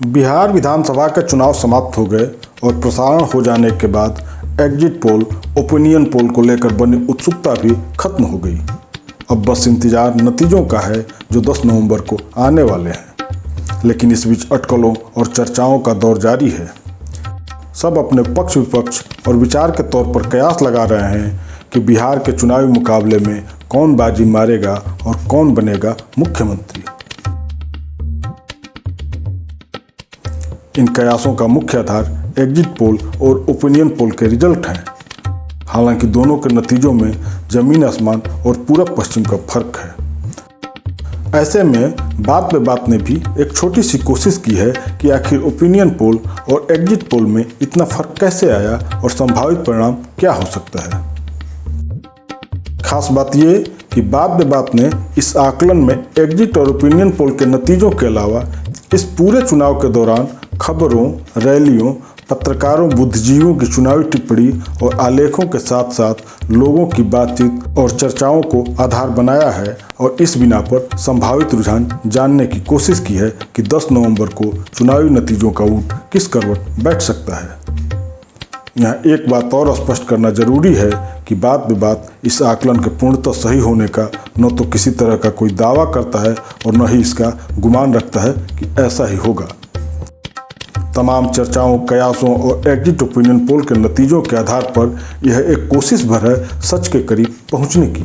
बिहार विधानसभा के चुनाव समाप्त हो गए और प्रसारण हो जाने के बाद एग्जिट पोल, ओपिनियन पोल को लेकर बनी उत्सुकता भी खत्म हो गई। अब बस इंतजार नतीजों का है जो 10 नवंबर को आने वाले हैं। लेकिन इस बीच अटकलों और चर्चाओं का दौर जारी है। सब अपने पक्ष विपक्ष और विचार के तौर पर कयास लगा रहे हैं कि बिहार के चुनावी मुकाबले में कौन बाजी मारेगा और कौन बनेगा मुख्यमंत्री। इन कयासों का मुख्य आधार एग्जिट पोल और ओपिनियन पोल के रिजल्ट हैं। हालांकि दोनों के नतीजों में जमीन आसमान और पूरब पश्चिम का फर्क है। ऐसे में बात में बात ने भी एक छोटी सी कोशिश की है कि आखिर ओपिनियन पोल और एग्जिट पोल में इतना फर्क कैसे आया और संभावित परिणाम क्या हो सकता है। खास बात यह कि बात में बात ने इस आकलन में एग्जिट और ओपिनियन पोल के नतीजों के अलावा इस पूरे चुनाव के दौरान खबरों, रैलियों, पत्रकारों, बुद्धिजीवियों की चुनावी टिप्पणी और आलेखों के साथ साथ लोगों की बातचीत और चर्चाओं को आधार बनाया है और इस बिना पर संभावित रुझान जानने की कोशिश की है कि 10 नवंबर को चुनावी नतीजों का ऊँट किस करवट बैठ सकता है। यहाँ एक बात और स्पष्ट करना जरूरी है कि बात बेबात इस आकलन के पूर्णतः सही होने का न तो किसी तरह का कोई दावा करता है और न ही इसका गुमान रखता है कि ऐसा ही होगा। तमाम चर्चाओं, कयासों और एग्जिट ओपिनियन पोल के नतीजों के आधार पर यह एक कोशिश भर है सच के करीब पहुंचने की।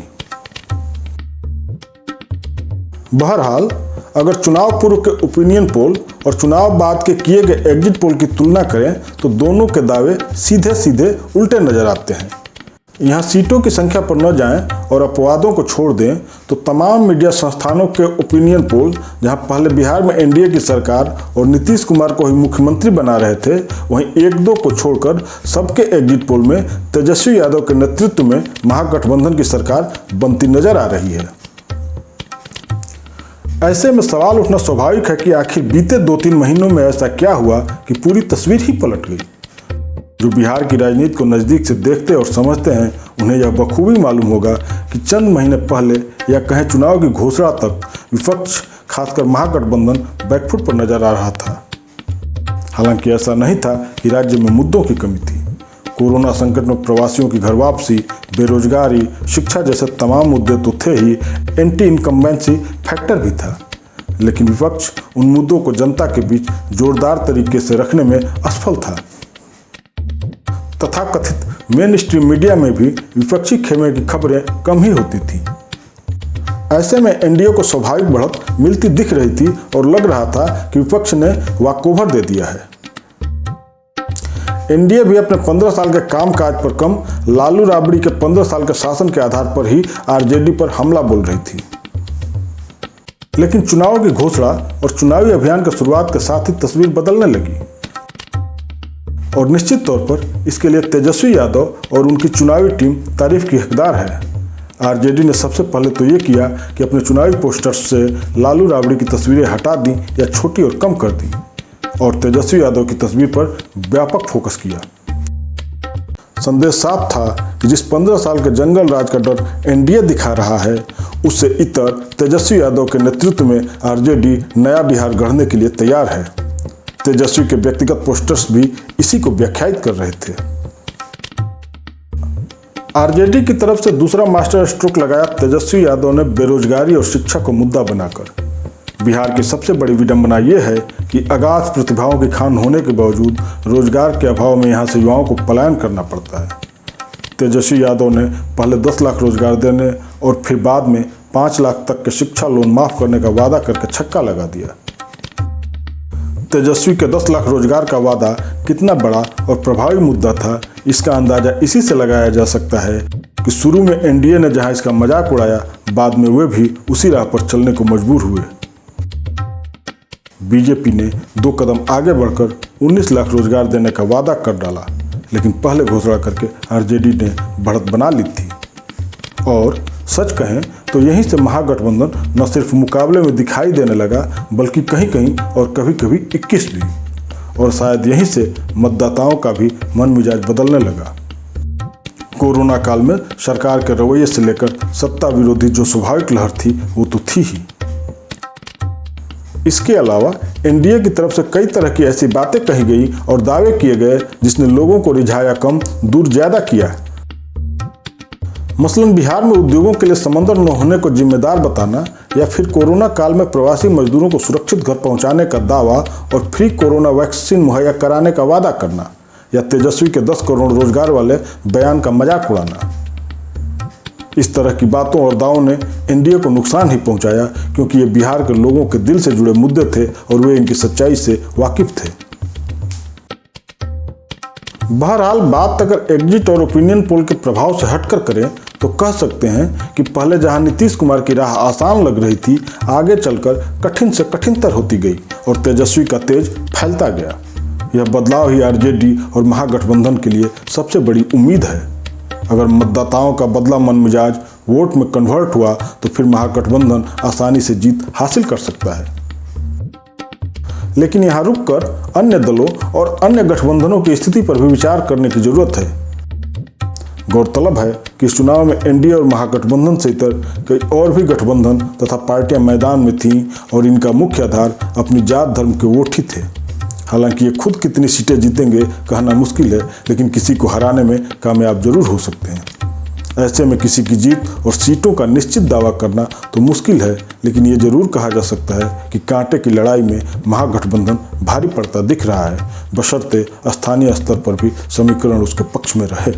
बहरहाल, अगर चुनाव पूर्व के ओपिनियन पोल और चुनाव बाद के किए गए एग्जिट पोल की तुलना करें तो दोनों के दावे सीधे सीधे उल्टे नजर आते हैं। यहाँ सीटों की संख्या पर न जाएं और अपवादों को छोड़ दें तो तमाम मीडिया संस्थानों के ओपिनियन पोल, जहाँ पहले बिहार में एनडीए की सरकार और नीतीश कुमार को ही मुख्यमंत्री बना रहे थे, वहीं एक दो को छोड़कर सबके एग्जिट पोल में तेजस्वी यादव के नेतृत्व में महागठबंधन की सरकार बनती नजर आ रही है। ऐसे में सवाल उठना स्वाभाविक है कि आखिर बीते 2-3 महीनों में ऐसा क्या हुआ कि पूरी तस्वीर ही पलट गई। जो बिहार की राजनीति को नज़दीक से देखते और समझते हैं उन्हें यह बखूबी मालूम होगा कि चंद महीने पहले या कहें चुनाव की घोषणा तक विपक्ष, खासकर महागठबंधन, बैकफुट पर नजर आ रहा था। हालांकि ऐसा नहीं था कि राज्य में मुद्दों की कमी थी। कोरोना संकट में प्रवासियों की घर वापसी, बेरोजगारी, शिक्षा जैसे तमाम मुद्दे तो थे ही, एंटी इनकम्बेंसी फैक्टर भी था। लेकिन विपक्ष उन मुद्दों को जनता के बीच जोरदार तरीके से रखने में असफल था। तथाकथित मेन स्ट्रीम मीडिया में भी विपक्षी खेमे की खबरें कम ही होती थी। ऐसे में एनडीए को स्वाभाविक बढ़त मिलती दिख रही थी और लग रहा था कि विपक्ष ने वॉकओवर दे दिया है। एनडीए भी अपने 15 साल के कामकाज पर कम लालू राबड़ी के 15 साल के शासन के आधार पर ही आरजेडी पर हमला बोल रही थी। लेकिन चुनाव की घोषणा और चुनावी अभियान की शुरुआत के साथ ही तस्वीर बदलने लगी और निश्चित तौर पर इसके लिए तेजस्वी यादव और उनकी चुनावी टीम तारीफ की हकदार है। आरजेडी ने सबसे पहले तो ये किया कि अपने चुनावी पोस्टर्स से लालू राबड़ी की तस्वीरें हटा दी या छोटी और कम कर दी और तेजस्वी यादव की तस्वीर पर व्यापक फोकस किया। संदेश साफ था कि जिस 15 साल के जंगल राज का डर एनडीए दिखा रहा है, उससे इतर तेजस्वी यादव के नेतृत्व में आरजेडी नया बिहार गढ़ने के लिए तैयार है। तेजस्वी के व्यक्तिगत पोस्टर्स भी इसी को व्याख्यायित कर रहे थे। आरजेडी की तरफ से दूसरा मास्टर स्ट्रोक लगाया तेजस्वी यादव ने बेरोजगारी और शिक्षा को मुद्दा बनाकर। बिहार की सबसे बड़ी विडंबना यह है कि अगाध प्रतिभाओं की खान होने के बावजूद रोजगार के अभाव में यहाँ से युवाओं को पलायन करना पड़ता है। तेजस्वी यादव ने पहले 10 लाख रोजगार देने और फिर बाद में 5 लाख तक के शिक्षा लोन माफ करने का वादा करके छक्का लगा दिया। तेजस्वी के 10 लाख रोजगार का वादा कितना बड़ा और प्रभावी मुद्दा था, इसका अंदाजा इसी से लगाया जा सकता है कि शुरू में एनडीए ने जहां इसका मजाक उड़ाया, बाद में वे भी उसी राह पर चलने को मजबूर हुए। बीजेपी ने 2 कदम आगे बढ़कर 19 लाख रोजगार देने का वादा कर डाला, लेकिन पहले घोषणा करके आरजेडी ने बढ़त बना ली थी। और सच कहें तो यहीं से महागठबंधन न सिर्फ मुकाबले में दिखाई देने लगा, बल्कि कहीं कहीं और कभी कभी 21 भी, और शायद यहीं से मतदाताओं का भी मन मिजाज बदलने लगा। कोरोना काल में सरकार के रवैये से लेकर सत्ता विरोधी जो स्वाभाविक लहर थी वो तो थी ही। इसके अलावा एनडीए की तरफ से कई तरह की ऐसी बातें कही गई और दावे किए गए जिसने लोगों को रिझाया कम, दूर ज्यादा किया। मसलन बिहार में उद्योगों के लिए समंदर न होने को जिम्मेदार बताना, या फिर कोरोना काल में प्रवासी मजदूरों को सुरक्षित घर पहुंचाने का दावा और फ्री कोरोना वैक्सीन मुहैया कराने का वादा करना, या तेजस्वी के 10 करोड़ रोजगार वाले बयान का मजाक उड़ाना। इस तरह की बातों और दावों ने एनडीए को नुकसान ही पहुंचाया, क्योंकि ये बिहार के लोगों के दिल से जुड़े मुद्दे थे और वे इनकी सच्चाई से वाकिफ थे। बहरहाल बात अगर एग्जिट और ओपिनियन पोल के प्रभाव से हटकर करें तो कह सकते हैं कि पहले जहां नीतीश कुमार की राह आसान लग रही थी, आगे चलकर कठिन से कठिनतर होती गई और तेजस्वी का तेज फैलता गया। यह बदलाव ही आरजेडी और महागठबंधन के लिए सबसे बड़ी उम्मीद है। अगर मतदाताओं का बदला मन मिजाज वोट में कन्वर्ट हुआ तो फिर महागठबंधन आसानी से जीत हासिल कर सकता है। लेकिन यहाँ रुककर अन्य दलों और अन्य गठबंधनों की स्थिति पर भी विचार करने की जरूरत है। गौरतलब है कि इस चुनाव में एनडीए और महागठबंधन से इतर कई और भी गठबंधन तथा पार्टियां मैदान में थीं और इनका मुख्य आधार अपनी जात धर्म के वोट ही थे। हालांकि ये खुद कितनी सीटें जीतेंगे कहना मुश्किल है, लेकिन किसी को हराने में कामयाब जरूर हो सकते हैं। ऐसे में किसी की जीत और सीटों का निश्चित दावा करना तो मुश्किल है, लेकिन ये जरूर कहा जा सकता है कि कांटे की लड़ाई में महागठबंधन भारी पड़ता दिख रहा है, बशर्ते स्थानीय स्तर पर भी समीकरण उसके पक्ष में रहे।